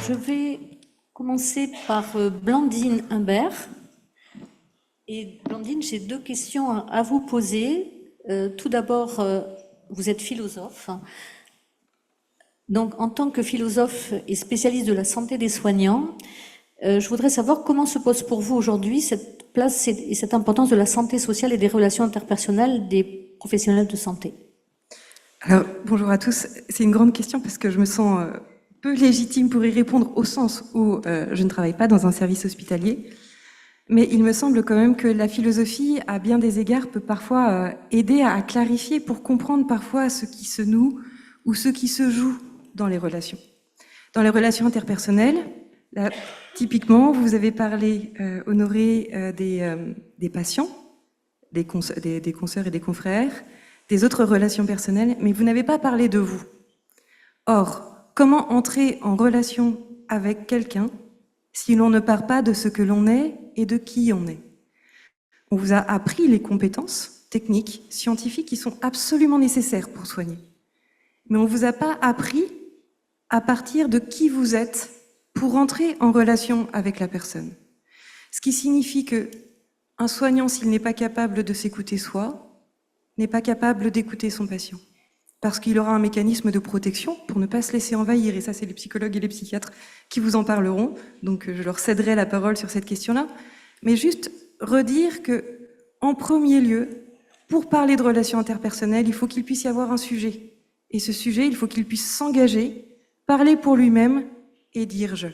je vais commencer par Blandine Humbert. Et Blandine, j'ai deux questions à vous poser. Tout d'abord, vous êtes philosophe. Donc, en tant que philosophe et spécialiste de la santé des soignants, je voudrais savoir comment se pose pour vous aujourd'hui cette place et cette importance de la santé sociale et des relations interpersonnelles des professionnels de santé. Alors, bonjour à tous. C'est une grande question parce que je me sens peu légitime pour y répondre au sens où je ne travaille pas dans un service hospitalier. Mais il me semble quand même que la philosophie, à bien des égards, peut parfois aider à clarifier pour comprendre parfois ce qui se noue ou ce qui se joue dans les relations. Dans les relations interpersonnelles, là, typiquement, vous avez parlé, Honoré, des patients, des consoeurs et des confrères, des autres relations personnelles, mais vous n'avez pas parlé de vous. Or, comment entrer en relation avec quelqu'un si l'on ne part pas de ce que l'on est et de qui on est? On vous a appris les compétences techniques, scientifiques qui sont absolument nécessaires pour soigner. Mais on ne vous a pas appris à partir de qui vous êtes pour entrer en relation avec la personne. Ce qui signifie que un soignant, s'il n'est pas capable de s'écouter soi, n'est pas capable d'écouter son patient. Parce qu'il aura un mécanisme de protection pour ne pas se laisser envahir. Et ça, c'est les psychologues et les psychiatres qui vous en parleront. Donc, je leur céderai la parole sur cette question-là. Mais juste redire que, en premier lieu, pour parler de relations interpersonnelles, il faut qu'il puisse y avoir un sujet. Et ce sujet, il faut qu'il puisse s'engager, parler pour lui-même et dire « je ».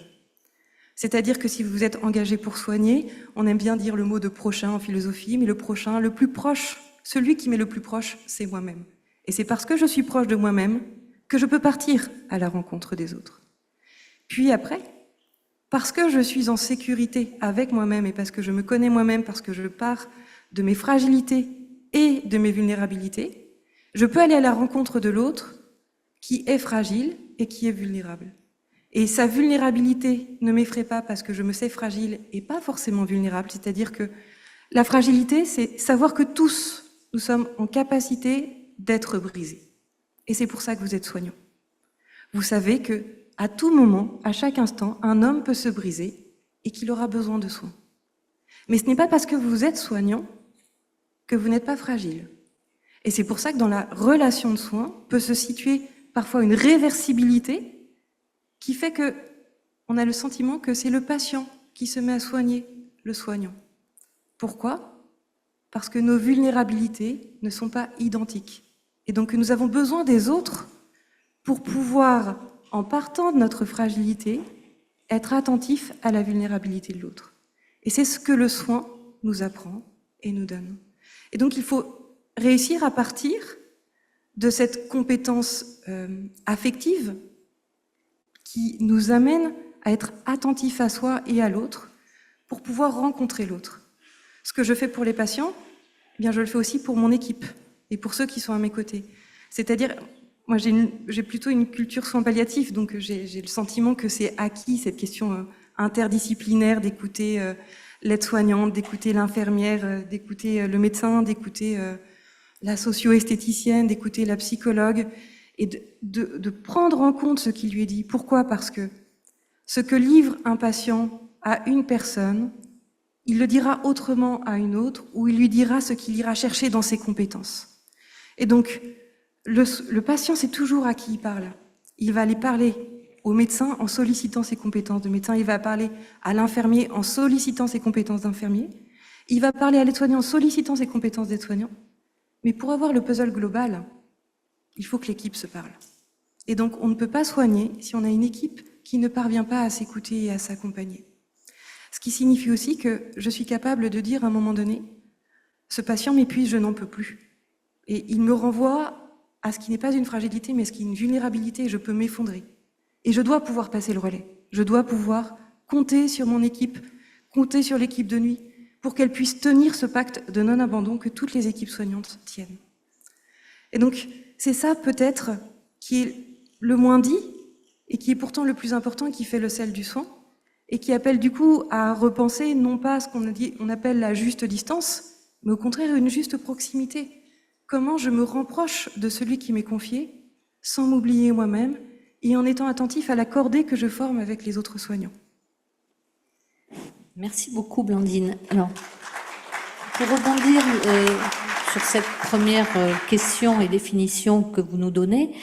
C'est-à-dire que si vous êtes engagé pour soigner, on aime bien dire le mot de prochain en philosophie, mais le prochain, le plus proche, celui qui m'est le plus proche, c'est moi-même. Et c'est parce que je suis proche de moi-même que je peux partir à la rencontre des autres. Puis après, parce que je suis en sécurité avec moi-même et parce que je me connais moi-même, parce que je pars de mes fragilités et de mes vulnérabilités, je peux aller à la rencontre de l'autre qui est fragile et qui est vulnérable. Et sa vulnérabilité ne m'effraie pas parce que je me sais fragile et pas forcément vulnérable, c'est-à-dire que la fragilité, c'est savoir que tous, nous sommes en capacité d'être brisés. Et c'est pour ça que vous êtes soignant. Vous savez que à tout moment, à chaque instant, un homme peut se briser et qu'il aura besoin de soins. Mais ce n'est pas parce que vous êtes soignant que vous n'êtes pas fragile. Et c'est pour ça que dans la relation de soins peut se situer parfois une réversibilité qui fait que on a le sentiment que c'est le patient qui se met à soigner le soignant. Pourquoi ? Parce que nos vulnérabilités ne sont pas identiques. Et donc nous avons besoin des autres pour pouvoir, en partant de notre fragilité, être attentifs à la vulnérabilité de l'autre. Et c'est ce que le soin nous apprend et nous donne. Et donc il faut réussir à partir de cette compétence affective qui nous amène à être attentifs à soi et à l'autre pour pouvoir rencontrer l'autre. Ce que je fais pour les patients, eh bien je le fais aussi pour mon équipe et pour ceux qui sont à mes côtés. C'est-à-dire, moi j'ai plutôt une culture soins palliatifs, donc j'ai le sentiment que c'est acquis, cette question interdisciplinaire d'écouter l'aide-soignante, d'écouter l'infirmière, d'écouter le médecin, d'écouter la socio-esthéticienne, d'écouter la psychologue, et de prendre en compte ce qui lui est dit. Pourquoi ? Parce que ce que livre un patient à une personne, il le dira autrement à une autre, ou il lui dira ce qu'il ira chercher dans ses compétences. Et donc, le patient sait toujours à qui il parle. Il va aller parler au médecin en sollicitant ses compétences de médecin, il va parler à l'infirmier en sollicitant ses compétences d'infirmier, il va parler à l'aide-soignant en sollicitant ses compétences d'aide-soignant. Mais pour avoir le puzzle global, il faut que l'équipe se parle. Et donc, on ne peut pas soigner si on a une équipe qui ne parvient pas à s'écouter et à s'accompagner. Ce qui signifie aussi que je suis capable de dire à un moment donné, ce patient m'épuise, je n'en peux plus. Et il me renvoie à ce qui n'est pas une fragilité, mais ce qui est une vulnérabilité, et je peux m'effondrer. Et je dois pouvoir passer le relais. Je dois pouvoir compter sur mon équipe, compter sur l'équipe de nuit, pour qu'elle puisse tenir ce pacte de non-abandon que toutes les équipes soignantes tiennent. Et donc, c'est ça peut-être qui est le moins dit, et qui est pourtant le plus important, qui fait le sel du soin, et qui appelle du coup à repenser non pas ce qu'on appelle la juste distance, mais au contraire une juste proximité. Comment je me rapproche de celui qui m'est confié, sans m'oublier moi-même, et en étant attentif à la cordée que je forme avec les autres soignants. Merci beaucoup, Blandine. Alors, pour rebondir sur cette première question et définition que vous nous donnez,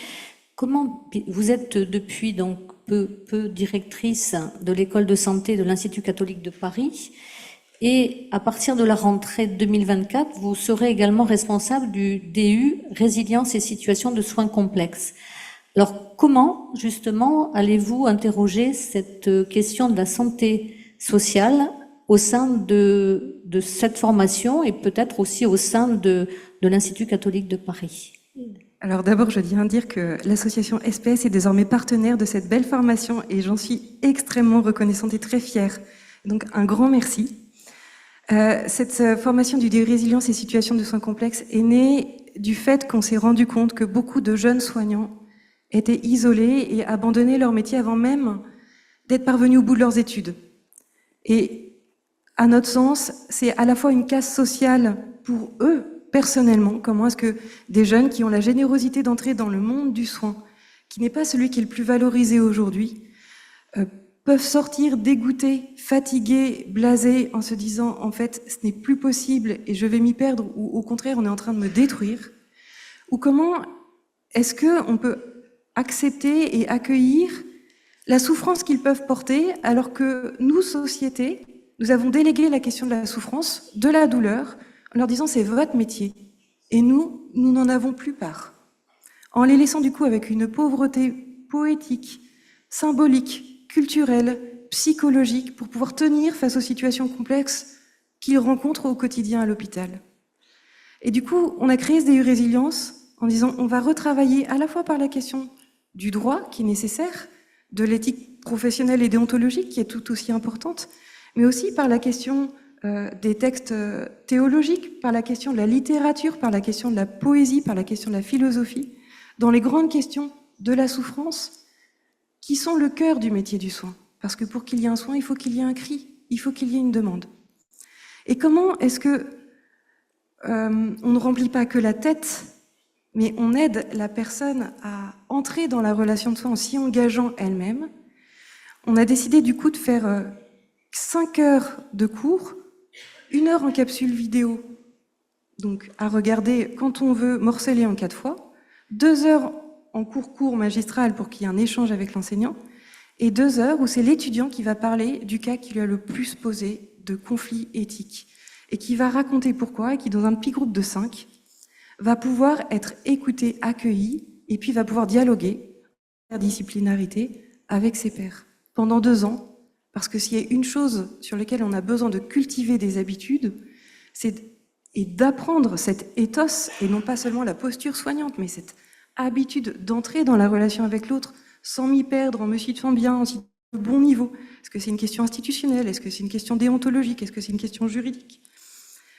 comment vous êtes depuis donc peu directrice de l'école de santé de l'Institut catholique de Paris, et à partir de la rentrée 2024, vous serez également responsable du DU Résilience et situations de soins complexes. Alors, comment, justement, allez-vous interroger cette question de la santé sociale au sein de cette formation et peut-être aussi au sein de l'Institut catholique de Paris? Alors d'abord, je tiens à dire que l'association SPS est désormais partenaire de cette belle formation et j'en suis extrêmement reconnaissante et très fière. Donc un grand merci. Cette formation du DU Résilience et situations de soins complexes est née du fait qu'on s'est rendu compte que beaucoup de jeunes soignants étaient isolés et abandonnaient leur métier avant même d'être parvenus au bout de leurs études. Et à notre sens, c'est à la fois une casse sociale pour eux, personnellement. Comment est-ce que des jeunes qui ont la générosité d'entrer dans le monde du soin, qui n'est pas celui qui est le plus valorisé aujourd'hui, peuvent sortir dégoûtés, fatigués, blasés, en se disant en fait ce n'est plus possible et je vais m'y perdre, ou au contraire on est en train de me détruire. Ou comment est-ce qu'on peut accepter et accueillir la souffrance qu'ils peuvent porter alors que nous, société, nous avons délégué la question de la souffrance, de la douleur, en leur disant c'est votre métier. Et nous n'en avons plus part. En les laissant du coup avec une pauvreté poétique, symbolique, culturelle, psychologique, pour pouvoir tenir face aux situations complexes qu'ils rencontrent au quotidien à l'hôpital. Et du coup, on a créé ce DU Résilience en disant on va retravailler à la fois par la question du droit qui est nécessaire, de l'éthique professionnelle et déontologique qui est tout aussi importante, mais aussi par la question des textes théologiques, par la question de la littérature, par la question de la poésie, par la question de la philosophie, dans les grandes questions de la souffrance, qui sont le cœur du métier du soin. Parce que pour qu'il y ait un soin, il faut qu'il y ait un cri, il faut qu'il y ait une demande. Et comment est-ce que on ne remplit pas que la tête, mais on aide la personne à entrer dans la relation de soin en s'y engageant elle-même? On a décidé du coup de faire 5 heures de cours, 1 heure en capsule vidéo, donc à regarder quand on veut, morceler en 4 fois, 2 heures en cours magistral pour qu'il y ait un échange avec l'enseignant, et 2 heures où c'est l'étudiant qui va parler du cas qui lui a le plus posé de conflit éthique, et qui va raconter pourquoi, et qui, dans un petit groupe de 5, va pouvoir être écouté, accueilli, et puis va pouvoir dialoguer, interdisciplinarité, avec ses pairs, pendant 2 ans, parce que s'il y a une chose sur laquelle on a besoin de cultiver des habitudes, et d'apprendre cette éthos, et non pas seulement la posture soignante, mais cette habitude d'entrer dans la relation avec l'autre sans m'y perdre, en me situant bien, en situant au bon niveau. Est-ce que c'est une question institutionnelle? Est-ce que c'est une question déontologique? Est-ce que c'est une question juridique?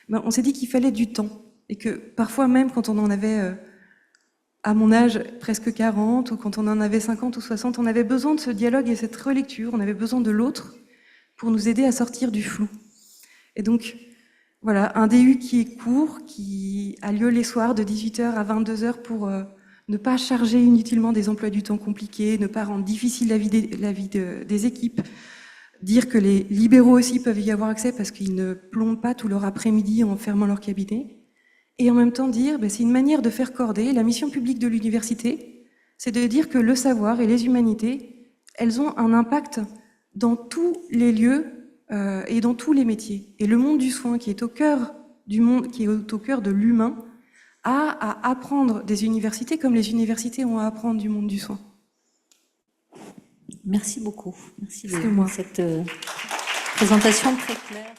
On s'est dit qu'il fallait du temps et que parfois même quand on en avait à mon âge presque 40 ou quand on en avait 50 ou 60, on avait besoin de ce dialogue et cette relecture, on avait besoin de l'autre pour nous aider à sortir du flou. Et donc voilà, un DU qui est court, qui a lieu les soirs de 18h à 22h pour ne pas charger inutilement des emplois du temps compliqués, ne pas rendre difficile la vie des équipes, dire que les libéraux aussi peuvent y avoir accès parce qu'ils ne plombent pas tout leur après-midi en fermant leur cabinet, et en même temps dire, c'est une manière de faire corder. La mission publique de l'université, c'est de dire que le savoir et les humanités, elles ont un impact dans tous les lieux et dans tous les métiers. Et le monde du soin, qui est au cœur du monde, qui est au cœur de l'humain, a à apprendre des universités comme les universités ont à apprendre du monde du soin. Merci beaucoup. Merci de cette présentation très claire.